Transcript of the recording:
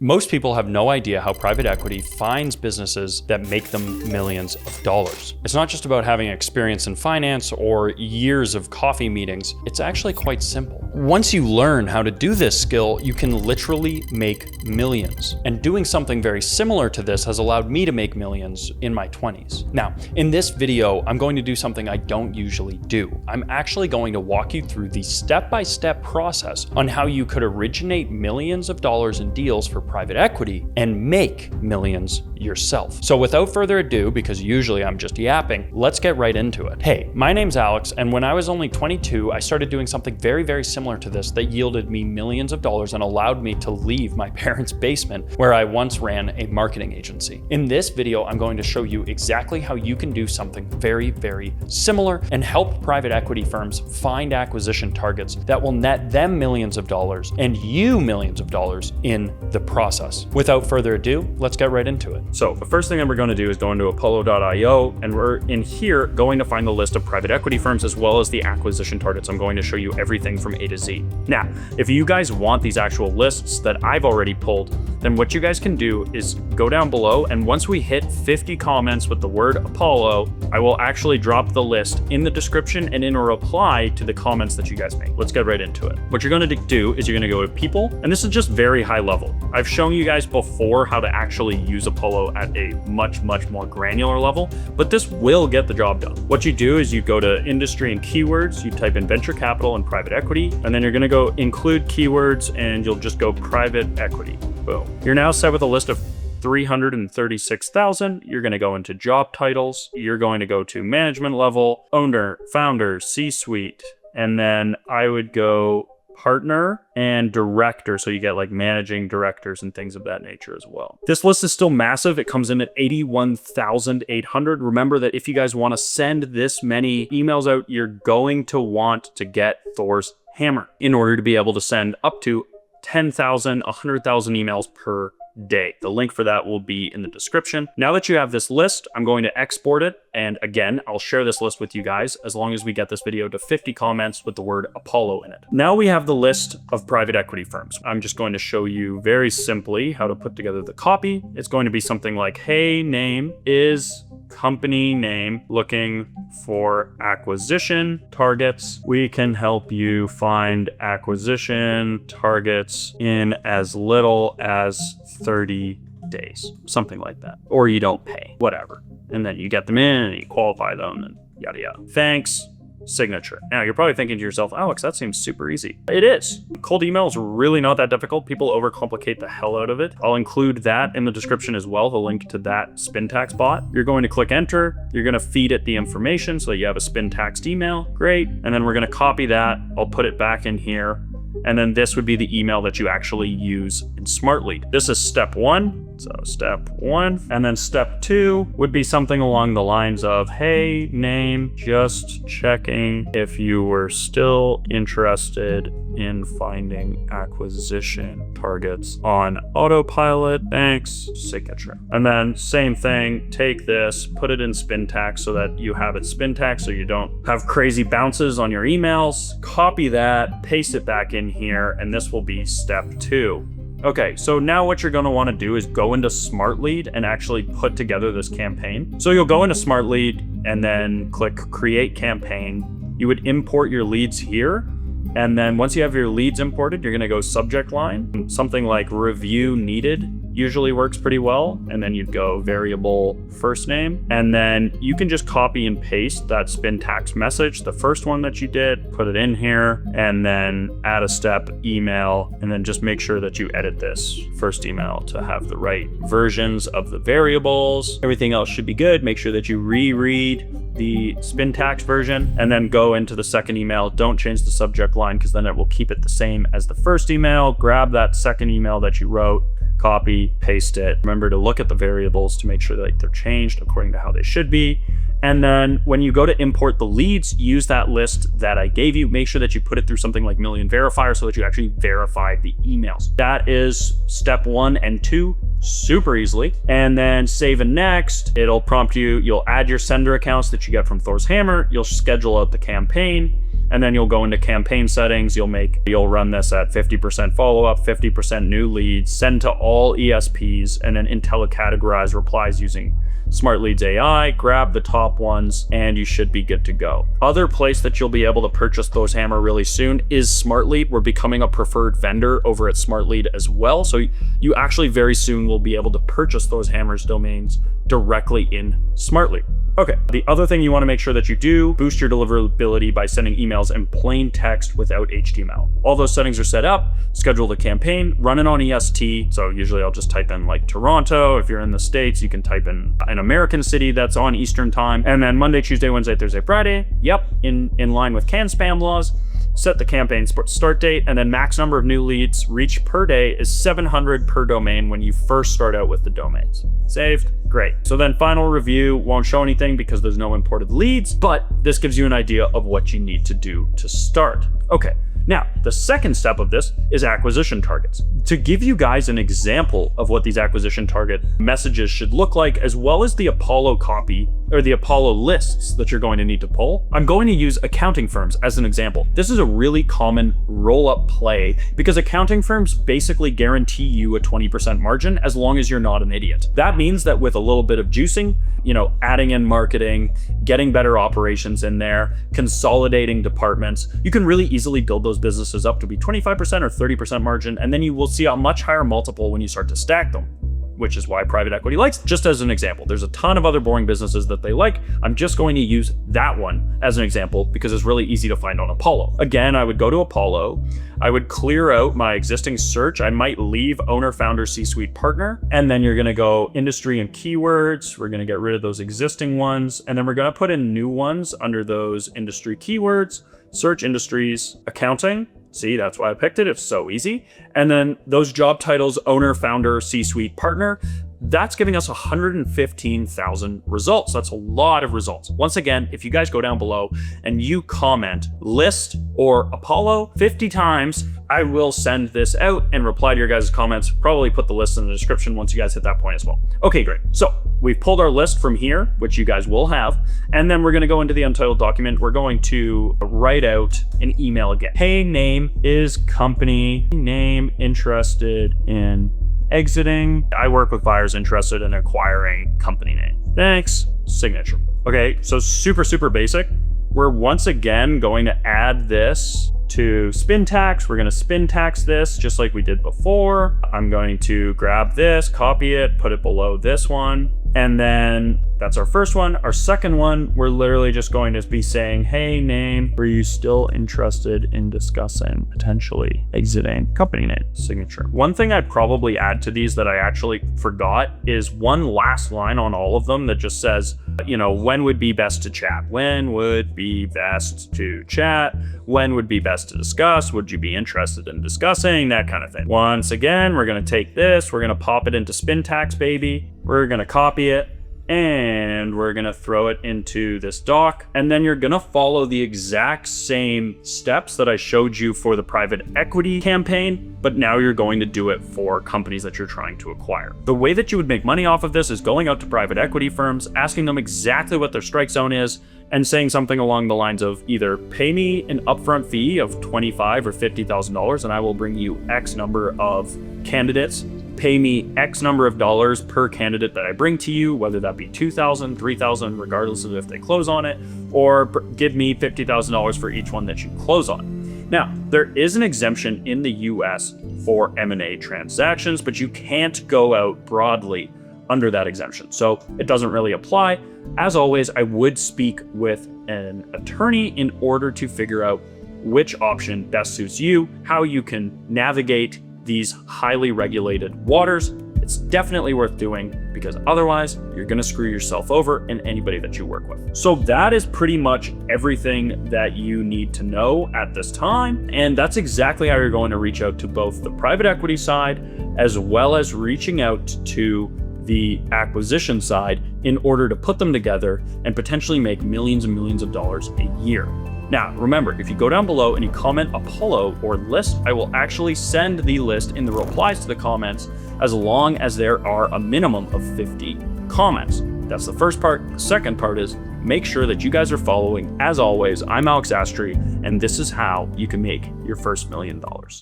Most people have no idea how private equity finds businesses that make them millions of dollars. It's not just about having experience in finance or years of coffee meetings. It's actually quite simple. Once you learn how to do this skill, you can literally make millions. And doing something very similar to this has allowed me to make millions in my 20s. Now, in this video, I'm going to do something I don't usually do. I'm actually going to walk you through the step-by-step process on how you could originate millions of dollars in deals for private equity and make millions yourself. So without further ado, because usually I'm just yapping, let's get right into it. Hey, my name's Alex, and when I was only 22, I started doing something very, very similar to this that yielded me millions of dollars and allowed me to leave my parents' basement where I once ran a marketing agency. In this video, I'm going to show you exactly how you can do something very, very similar and help private equity firms find acquisition targets that will net them millions of dollars and you millions of dollars in the process. Without further ado, let's get right into it. So the first thing that we're going to do is go into apollo.io, and we're in here going to find the list of private equity firms as well as the acquisition targets. I'm going to show you everything from A to Z. Now, if you guys want these actual lists that I've already pulled, then what you guys can do is go down below, and once we hit 50 comments with the word Apollo, I will actually drop the list in the description and in a reply to the comments that you guys make. Let's get right into it. What you're going to do is you're going to go to people, and this is just very high level. I've shown you guys before how to actually use Apollo at a much more granular level, but this will get the job done. What you do is you go to industry and keywords, you type in venture capital and private equity, and then you're going to go include keywords, and you'll just go private equity. Boom. You're now set with a list of 336,000. You're going to go into job titles. You're going to go to management level, owner, founder, C-suite, and then I would go partner and director, so you get like managing directors and things of that nature as well. This list is still massive. It comes in at 81,800. Remember that if you guys want to send this many emails out, you're going to want to get Thor's hammer in order to be able to send up to 10,000, 100,000 emails per day. The link for that will be in the description. Now that you have this list, I'm going to export it. And again, I'll share this list with you guys as long as we get this video to 50 comments with the word Apollo in it. Now we have the list of private equity firms. I'm just going to show you very simply how to put together the copy. It's going to be something like, hey, name is company name looking for acquisition targets. We can help you find acquisition targets in as little as 30 days, something like that. Or you don't pay, whatever. And then you get them in and you qualify them and yada yada. Thanks, signature. Now you're probably thinking to yourself, Alex, that seems super easy. It is. Cold email is really not that difficult. People overcomplicate the hell out of it. I'll include that in the description as well, the link to that Spintax bot. You're going to click enter. You're going to feed it the information so that you have a Spintaxed email. Great. And then we're going to copy that. I'll put it back in here. And then this would be the email that you actually use in SmartLead. This is step one. So step one. And then step two would be something along the lines of, hey, name, just checking if you were still interested in finding acquisition targets on autopilot. Thanks, signature. And then same thing, take this, put it in Spintax so that you have it Spintax so you don't have crazy bounces on your emails. Copy that, paste it back in here, and this will be step two. Okay, so now what you're going to want to do is go into SmartLead and actually put together this campaign. So you'll go into SmartLead and then click Create Campaign. You would import your leads here. And then once you have your leads imported, you're going to go subject line. Something like review needed usually works pretty well. And then you'd go variable first name. And then you can just copy and paste that Spintax message, the first one that you did, put it in here, and then add a step email. And then just make sure that you edit this first email to have the right versions of the variables. Everything else should be good. Make sure that you reread the Spintax version and then go into the second email. Don't change the subject line because then it will keep it the same as the first email. Grab that second email that you wrote, copy, paste it. Remember to look at the variables to make sure that they're changed according to how they should be. And then when you go to import the leads, use that list that I gave you. Make sure that you put it through something like Million Verifier so that you actually verify the emails. That is step 1 and 2, super easily. And then save and next, it'll prompt you, you'll add your sender accounts that you get from Thor's Hammer, you'll schedule out the campaign, And then you'll go into campaign settings. You'll run this at 50% follow-up, 50% new leads, send to all ESPs, and then IntelliCategorize replies using Smart Leads AI, grab the top ones, and you should be good to go. Other place that you'll be able to purchase those hammer really soon is SmartLead. We're becoming a preferred vendor over at SmartLead as well. So you actually very soon will be able to purchase those hammers domains directly in SmartLead. Okay, the other thing you want to make sure that you do, boost your deliverability by sending emails in plain text without HTML. All those settings are set up, schedule the campaign, run it on EST. So usually I'll just type in like Toronto. If you're in the States, you can type in an American city that's on Eastern time. And then Monday, Tuesday, Wednesday, Thursday, Friday. Yep, in line with CAN spam laws. Set the campaign start date, and then max number of new leads reached per day is 700 per domain when you first start out with the domains. Saved? Great. So then final review won't show anything because there's no imported leads, but this gives you an idea of what you need to do to start. Okay. Now, the second step of this is acquisition targets. To give you guys an example of what these acquisition target messages should look like, as well as the Apollo copy or the Apollo lists that you're going to need to pull, I'm going to use accounting firms as an example. This is a really common roll-up play because accounting firms basically guarantee you a 20% margin as long as you're not an idiot. That means that with a little bit of juicing, adding in marketing, getting better operations in there, consolidating departments, you can really easily build those businesses up to be 25% or 30% margin, and then you will see a much higher multiple when you start to stack them, which is why private equity likes. Just as an example, there's a ton of other boring businesses that they like. I'm just going to use that one as an example because it's really easy to find on Apollo. Again, I would go to Apollo. I would clear out my existing search. I might leave owner, founder, C-suite partner. And then you're going to go industry and keywords. We're going to get rid of those existing ones. And then we're going to put in new ones under those industry keywords, search industries, accounting. See, that's why I picked it. It's so easy. And then those job titles, owner, founder, C-suite partner, that's giving us 115,000 results. That's a lot of results. Once again, if you guys go down below and you comment list or Apollo 50 times, I will send this out and reply to your guys' comments. Probably put the list in the description once you guys hit that point as well. Okay, great. So we've pulled our list from here, which you guys will have. And then we're going to go into the untitled document. We're going to write out an email again. Hey, name is company name interested in exiting. I work with buyers interested in acquiring company name. Thanks. Signature. Okay, so super basic. We're once again going to add this to spin tax. We're going to spin tax this just like we did before. I'm going to grab this, copy it, put it below this one. And then that's our first one. Our second one, we're literally just going to be saying, hey, name, were you still interested in discussing potentially exiting company name? Signature. One thing I'd probably add to these that I actually forgot is one last line on all of them that just says, when would be best to chat? When would be best to chat? When would be best to discuss? Would you be interested in discussing? That kind of thing. Once again, we're going to take this, we're going to pop it into spin tax, baby. We're going to copy it and we're going to throw it into this doc. And then you're going to follow the exact same steps that I showed you for the private equity campaign, but now you're going to do it for companies that you're trying to acquire. The way that you would make money off of this is going out to private equity firms, asking them exactly what their strike zone is, and saying something along the lines of either pay me an upfront fee of $25,000 or $50,000 and I will bring you X number of candidates. Pay me X number of dollars per candidate that I bring to you, whether that be $2,000, $3,000, regardless of if they close on it, or give me $50,000 for each one that you close on. Now, there is an exemption in the US for M&A transactions, but you can't go out broadly under that exemption. So it doesn't really apply. As always, I would speak with an attorney in order to figure out which option best suits you, how you can navigate these highly regulated waters. It's definitely worth doing because otherwise you're going to screw yourself over and anybody that you work with. So that is pretty much everything that you need to know at this time. And that's exactly how you're going to reach out to both the private equity side as well as reaching out to the acquisition side in order to put them together and potentially make millions and millions of dollars a year. Now, remember, if you go down below and you comment Apollo or list, I will actually send the list in the replies to the comments as long as there are a minimum of 50 comments. That's the first part. The second part is make sure that you guys are following. As always, I'm Alex Astry, and this is how you can make your first $1 million.